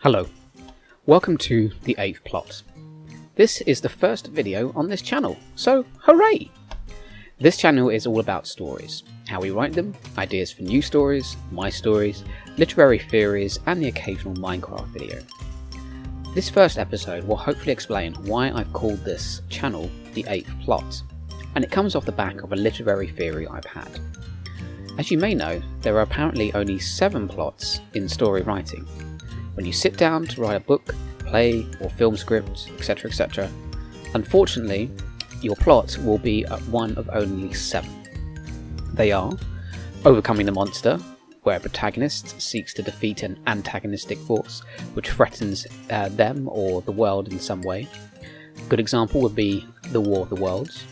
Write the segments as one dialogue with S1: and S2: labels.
S1: Hello, welcome to The Eighth Plot. This is the first video on this channel, so hooray! This channel is all about stories, how we write them, ideas for new stories, my stories, literary theories, and the occasional Minecraft video. This first episode will hopefully explain why I've called this channel The Eighth Plot, and it comes off the back of a literary theory I've had. As you may know, there are apparently only 7 plots in story writing. When you sit down to write a book, play, or film script, etc., unfortunately, your plot will be one of only 7. They are overcoming the monster, where a protagonist seeks to defeat an antagonistic force which threatens them or the world in some way. A good example would be The War of the Worlds.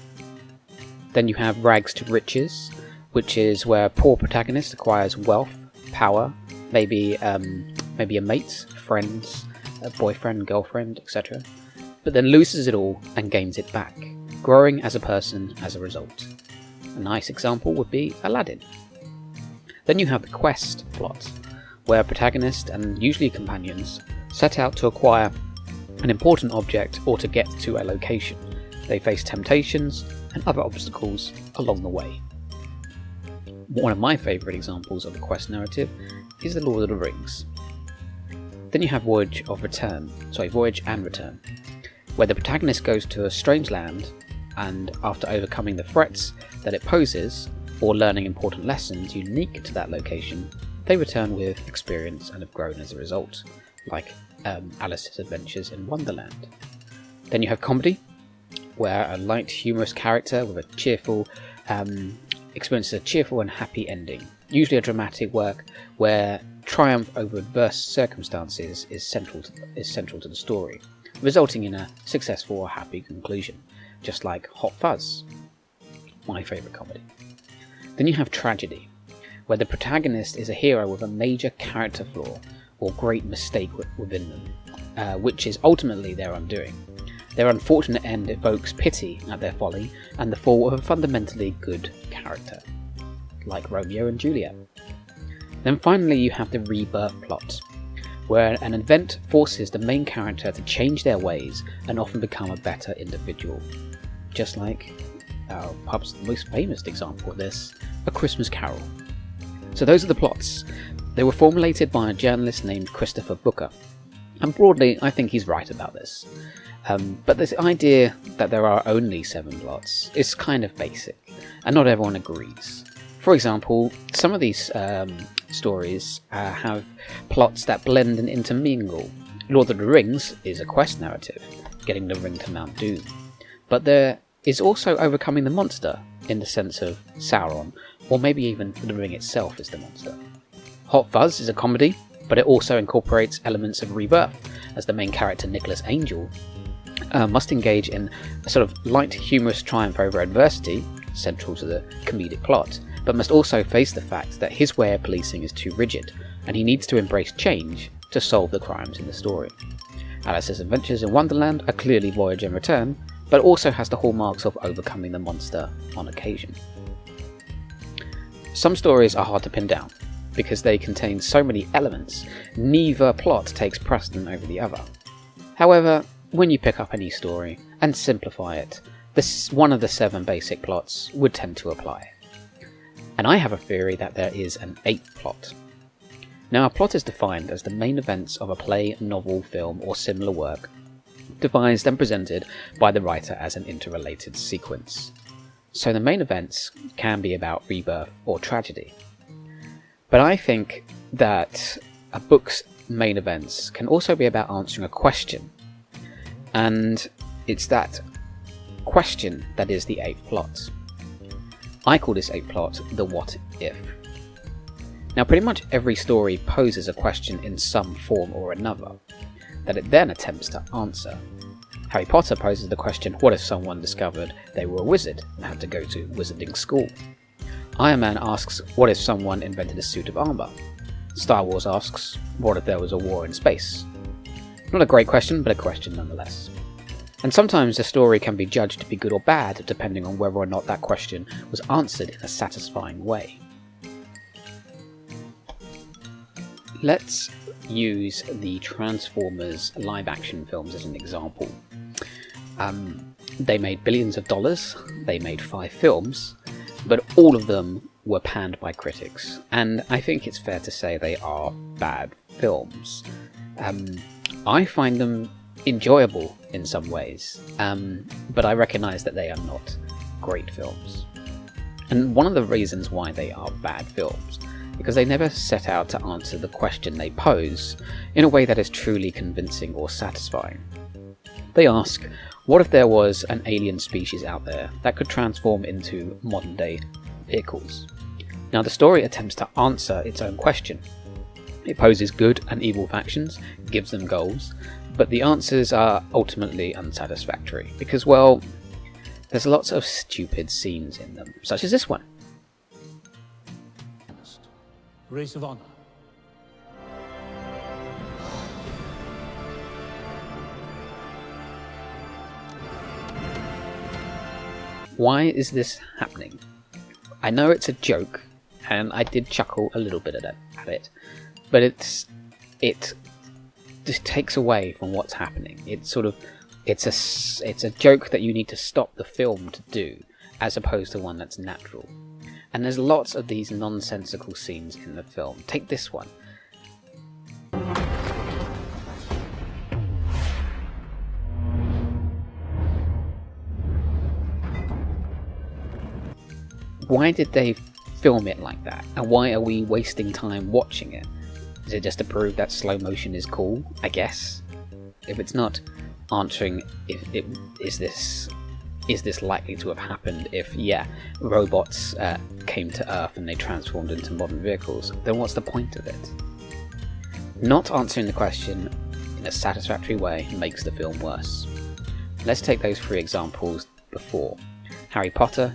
S1: Then you have Rags to Riches, which is where a poor protagonist acquires wealth, power, maybe a mate, friends, a boyfriend, girlfriend, etc. But then loses it all and gains it back, growing as a person as a result. A nice example would be Aladdin. Then you have the quest plot, where a protagonist and usually companions set out to acquire an important object or to get to a location. They face temptations and other obstacles along the way. One of my favourite examples of a quest narrative is The Lord of the Rings. Then you have Voyage and Return, where the protagonist goes to a strange land and after overcoming the threats that it poses, or learning important lessons unique to that location, they return with experience and have grown as a result, like Alice's Adventures in Wonderland. Then you have comedy, where a light, humorous character with a cheerful experiences a cheerful and happy ending, usually a dramatic work where triumph over adverse circumstances is central to the story, resulting in a successful or happy conclusion, just like Hot Fuzz, my favourite comedy. Then you have tragedy, where the protagonist is a hero with a major character flaw or great mistake within them, which is ultimately their undoing. Their unfortunate end evokes pity at their folly and the fall of a fundamentally good character, like Romeo and Juliet. Then finally you have the rebirth plot, where an event forces the main character to change their ways and often become a better individual. Just like perhaps the most famous example of this, A Christmas Carol. So those are the plots. They were formulated by a journalist named Christopher Booker, and broadly I think he's right about this. But this idea that there are only 7 plots is kind of basic, and not everyone agrees. For example, some of these stories have plots that blend and intermingle. Lord of the Rings is a quest narrative, getting the ring to Mount Doom. But there is also overcoming the monster, in the sense of Sauron, or maybe even the ring itself is the monster. Hot Fuzz is a comedy, but it also incorporates elements of rebirth, as the main character Nicholas Angel must engage in a sort of light, humorous triumph over adversity, central to the comedic plot, but must also face the fact that his way of policing is too rigid, and he needs to embrace change to solve the crimes in the story. Alice's Adventures in Wonderland are clearly Voyage and Return, but also has the hallmarks of overcoming the monster on occasion. Some stories are hard to pin down, because they contain so many elements, neither plot takes precedent over the other. However, when you pick up any story and simplify it, one of the 7 basic plots would tend to apply. And I have a theory that there is an 8th plot. Now, a plot is defined as the main events of a play, novel, film, or similar work, devised and presented by the writer as an interrelated sequence. So the main events can be about rebirth or tragedy. But I think that a book's main events can also be about answering a question. And it's that question that is the 8th plot. I call this 8th plot the what if. Now, pretty much every story poses a question in some form or another, that it then attempts to answer. Harry Potter poses the question, what if someone discovered they were a wizard and had to go to wizarding school? Iron Man asks, what if someone invented a suit of armour? Star Wars asks, what if there was a war in space? Not a great question, but a question nonetheless. And sometimes a story can be judged to be good or bad, depending on whether or not that question was answered in a satisfying way. Let's use the Transformers live action films as an example. They made billions of dollars, they made 5 films, but all of them were panned by critics, and I think it's fair to say they are bad films. I find them enjoyable in some ways, but I recognise that they are not great films. And one of the reasons why they are bad films, because they never set out to answer the question they pose in a way that is truly convincing or satisfying. They ask, what if there was an alien species out there that could transform into modern day vehicles? Now the story attempts to answer its own question. It poses good and evil factions, gives them goals, but the answers are ultimately unsatisfactory because, well, there's lots of stupid scenes in them, such as this one.
S2: Race of honor.
S1: Why is this happening? I know it's a joke, and I did chuckle a little bit at it, but it just takes away from what's happening. It's a joke that you need to stop the film to do, as opposed to one that's natural. And there's lots of these nonsensical scenes in the film. Take this one. Why did they film it like that? And why are we wasting time watching it? Is it just to prove that slow motion is cool? I guess. If it's not answering is this likely to have happened if, robots came to Earth and they transformed into modern vehicles, then what's the point of it? Not answering the question in a satisfactory way makes the film worse. Let's take those 3 examples before. Harry Potter,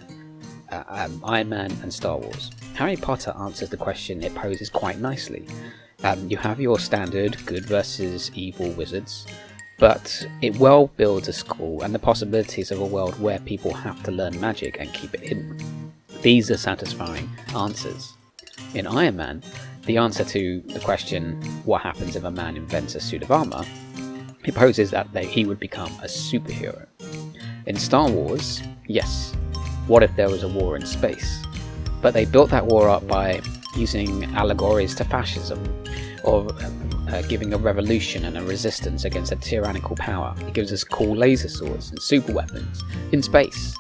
S1: Iron Man and Star Wars. Harry Potter answers the question it poses quite nicely. You have your standard good versus evil wizards, but it well builds a school and the possibilities of a world where people have to learn magic and keep it hidden. These are satisfying answers. In Iron Man, the answer to the question, what happens if a man invents a suit of armour, it poses that he would become a superhero. In Star Wars, yes, what if there was a war in space? But they built that war up by using allegories to fascism, or giving a revolution and a resistance against a tyrannical power. It gives us cool laser swords and super weapons in space,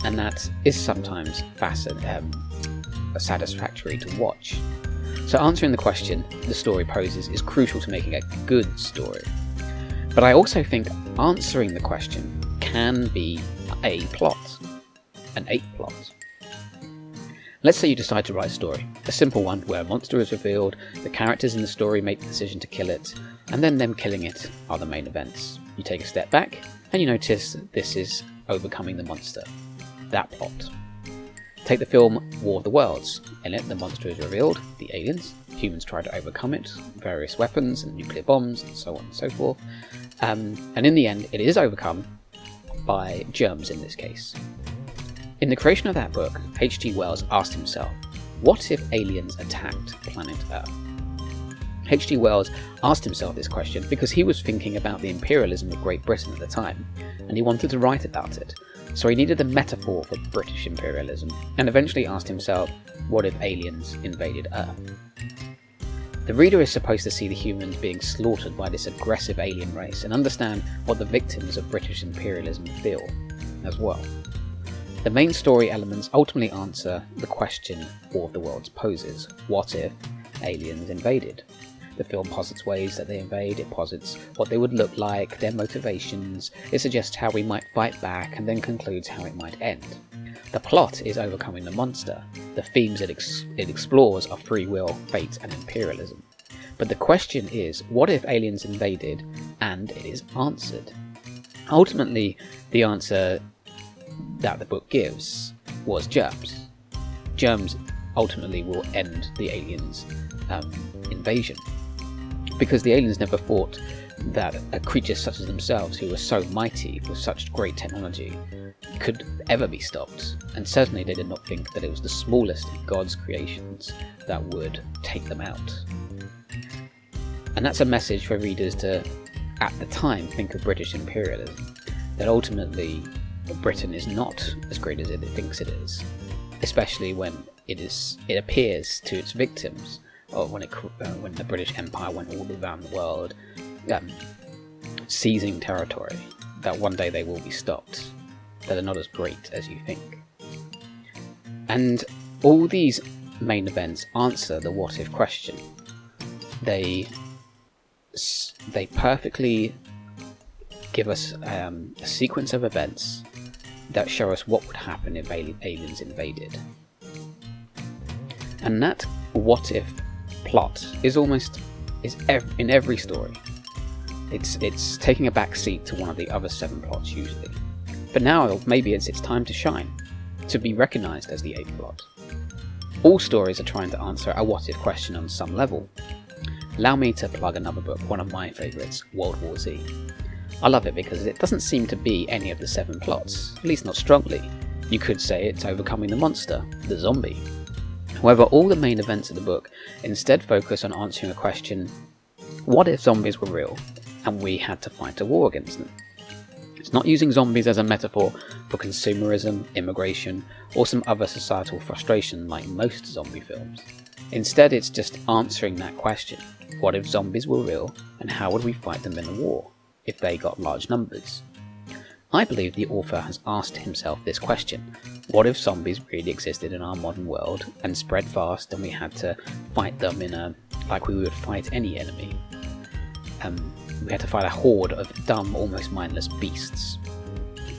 S1: and that is sometimes satisfactory to watch. So answering the question the story poses is crucial to making a good story. But I also think answering the question can be a plot, an 8th plot. Let's say you decide to write a story, a simple one where a monster is revealed, the characters in the story make the decision to kill it, and then them killing it are the main events. You take a step back, and you notice this is overcoming the monster. That plot. Take the film War of the Worlds. In it, the monster is revealed, the aliens, humans try to overcome it, various weapons and nuclear bombs, and so on and so forth. And in the end, it is overcome by germs in this case. In the creation of that book, H.G. Wells asked himself, what if aliens attacked planet Earth? H.G. Wells asked himself this question because he was thinking about the imperialism of Great Britain at the time, and he wanted to write about it. So he needed a metaphor for British imperialism, and eventually asked himself, what if aliens invaded Earth? The reader is supposed to see the humans being slaughtered by this aggressive alien race and understand what the victims of British imperialism feel as well. The main story elements ultimately answer the question War of the Worlds poses. What if aliens invaded? The film posits ways that they invade, it posits what they would look like, their motivations, it suggests how we might fight back, and then concludes how it might end. The plot is overcoming the monster. The themes it explores are free will, fate, and imperialism. But the question is, what if aliens invaded and it is answered? Ultimately, the answer that the book gives was germs. Germs ultimately will end the aliens' invasion, because the aliens never thought that a creature such as themselves, who were so mighty with such great technology, could ever be stopped, and certainly they did not think that it was the smallest of God's creations that would take them out. And that's a message for readers to, at the time, think of British imperialism, that ultimately Britain is not as great as it thinks it is, especially when it appears to its victims, or when the British Empire went all around the world, seizing territory, that one day they will be stopped, that they're not as great as you think. And all these main events answer the what if question. They perfectly give us a sequence of events that show us what would happen if aliens invaded. And that what if plot is in every story. It's taking a back seat to one of the other 7 plots usually. But now maybe it's its time to shine, to be recognised as the 8th plot. All stories are trying to answer a what if question on some level. Allow me to plug another book, one of my favourites, World War Z. I love it because it doesn't seem to be any of the 7 plots, at least not strongly. You could say it's overcoming the monster, the zombie. However, all the main events of the book instead focus on answering a question: what if zombies were real and we had to fight a war against them? It's not using zombies as a metaphor for consumerism, immigration, or some other societal frustration like most zombie films. Instead, it's just answering that question: what if zombies were real, and how would we fight them in a war, if they got large numbers? I believe the author has asked himself this question: what if zombies really existed in our modern world and spread fast, and we had to fight them like we would fight any enemy? We had to fight a horde of dumb, almost mindless beasts.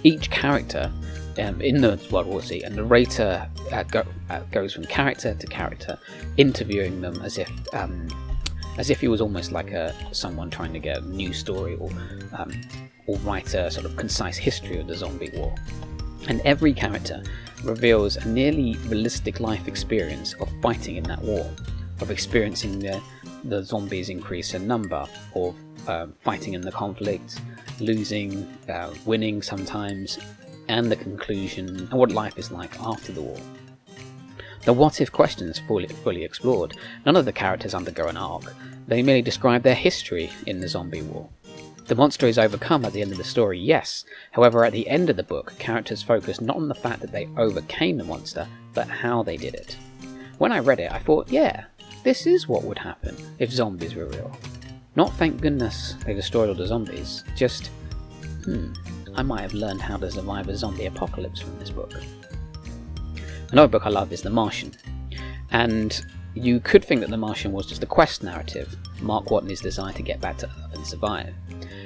S1: Each character in the World War Z, and the narrator goes from character to character, interviewing them as if he was almost like someone trying to get a news story or write a sort of concise history of the zombie war. And every character reveals a nearly realistic life experience of fighting in that war, of experiencing the zombies increase in number, or fighting in the conflict, losing, winning sometimes, and the conclusion, and what life is like after the war. The what if question is fully explored. None of the characters undergo an arc. They merely describe their history in the zombie war. The monster is overcome at the end of the story, yes. However, at the end of the book, characters focus not on the fact that they overcame the monster, but how they did it. When I read it, I thought, yeah, this is what would happen if zombies were real. Not thank goodness they destroyed all the zombies, just, I might have learned how to survive a zombie apocalypse from this book. Another book I love is The Martian, and you could think that The Martian was just a quest narrative, Mark Watney's desire to get back to Earth and survive.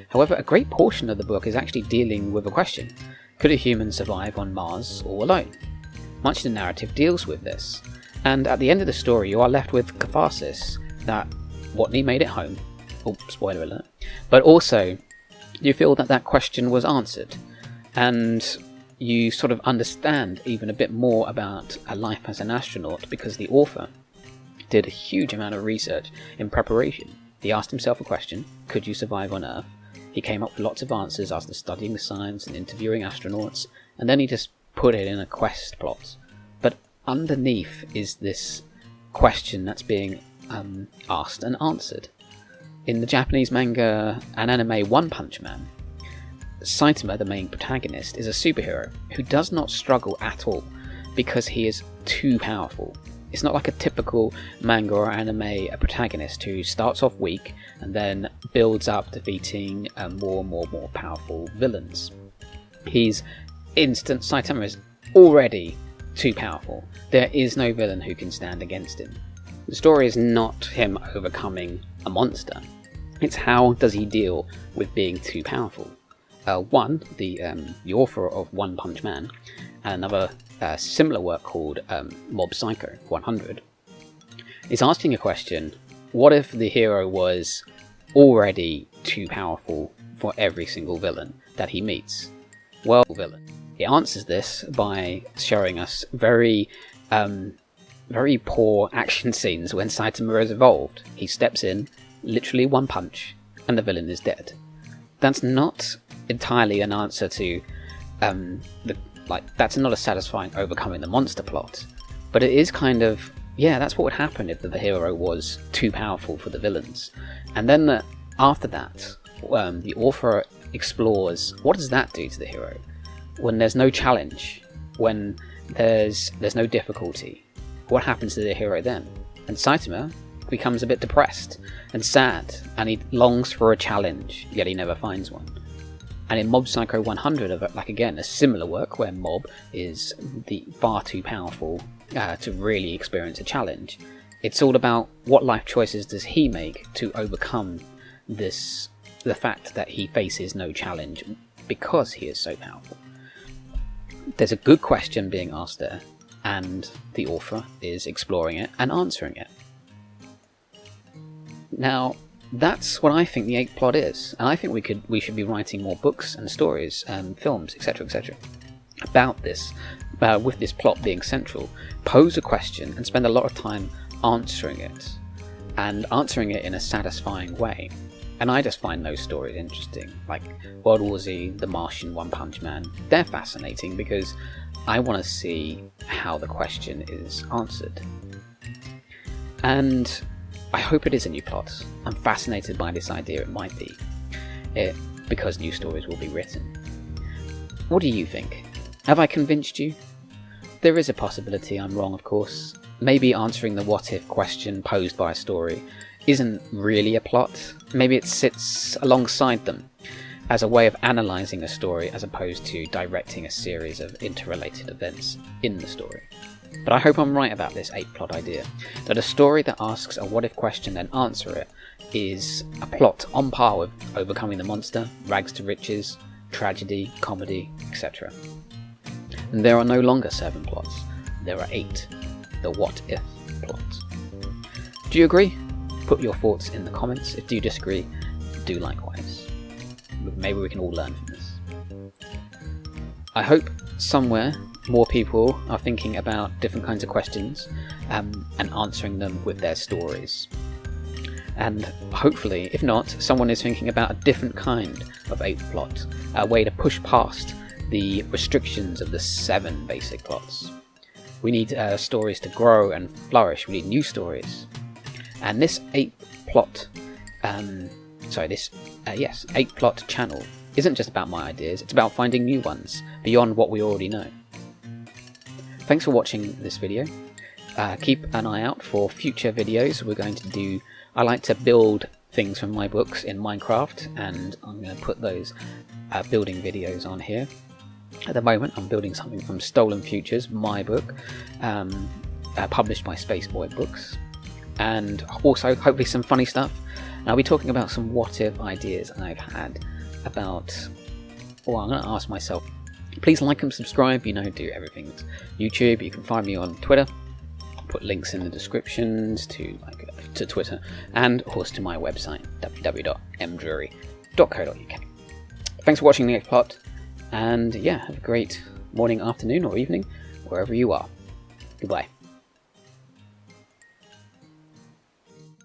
S1: However, a great portion of the book is actually dealing with a question: could a human survive on Mars all alone? Much of the narrative deals with this, and at the end of the story you are left with catharsis that Watney made it home, spoiler alert, but also you feel that question was answered, and you sort of understand even a bit more about a life as an astronaut because the author did a huge amount of research in preparation. He asked himself a question: could you survive on Earth? He came up with lots of answers after studying the science and interviewing astronauts, and then he just put it in a quest plot. But underneath is this question that's being asked and answered. In the Japanese manga and anime One Punch Man, Saitama, the main protagonist, is a superhero who does not struggle at all because he is too powerful. It's not like a typical manga or anime protagonist who starts off weak and then builds up, defeating more and more powerful villains. Saitama is already too powerful. There is no villain who can stand against him. The story is not him overcoming a monster. It's how does he deal with being too powerful. The author of One Punch Man, and another similar work called Mob Psycho 100, is asking a question: what if the hero was already too powerful for every single villain that he meets? Well, he answers this by showing us very poor action scenes when Saitama is evolved. He steps in, literally one punch, and the villain is dead. That's not entirely an answer to that's not a satisfying overcoming the monster plot, but it is kind of, yeah, that's what would happen if the hero was too powerful for the villains. And then after that, the author explores what does that do to the hero when there's no challenge, when there's no difficulty. What happens to the hero then? And Saitama becomes a bit depressed and sad, and he longs for a challenge, yet he never finds one. And in Mob Psycho 100, like again, a similar work where Mob is far too powerful to really experience a challenge. It's all about what life choices does he make to overcome the fact that he faces no challenge because he is so powerful. There's a good question being asked there, and the author is exploring it and answering it. Now, that's what I think the 8th plot is, and I think we should be writing more books and stories and films, etc., etc., about this, with this plot being central. Pose a question and spend a lot of time answering it, and answering it in a satisfying way. And I just find those stories interesting, like World War Z, The Martian, One Punch Man. They're fascinating because I want to see how the question is answered. And I hope it is a new plot. I'm fascinated by this idea. It might be because new stories will be written. What do you think? Have I convinced you? There is a possibility I'm wrong, of course. Maybe answering the what if question posed by a story isn't really a plot. Maybe it sits alongside them as a way of analysing a story as opposed to directing a series of interrelated events in the story. But I hope I'm right about this 8th plot idea, that a story that asks a what if question and answer it is a plot on par with Overcoming the Monster, Rags to Riches, Tragedy, Comedy, etc. And there are no longer 7 plots, there are 8, the what if plots. Do you agree? Put your thoughts in the comments. If you disagree, do likewise. Maybe we can all learn from this. I hope somewhere more people are thinking about different kinds of questions and answering them with their stories. And hopefully, if not, someone is thinking about a different kind of 8th plot, a way to push past the restrictions of the 7 basic plots. We need stories to grow and flourish. We need new stories. And this 8th plot, 8th plot channel isn't just about my ideas, it's about finding new ones beyond what we already know. Thanks for watching this video. Keep an eye out for future videos. We're going to do, I like to build things from my books in Minecraft, and I'm going to put those building videos on here. At the moment I'm building something from Stolen Futures, my book, published by Spaceboy Books, and also hopefully some funny stuff. And I'll be talking about some what if ideas I've had about, I'm going to ask myself. Please like and subscribe, do everything. YouTube, you can find me on Twitter, I'll put links in the descriptions to Twitter, and of course to my website, www.mdrury.co.uk. Thanks for watching the 8th plot, and yeah, have a great morning, afternoon or evening, wherever you are. Goodbye.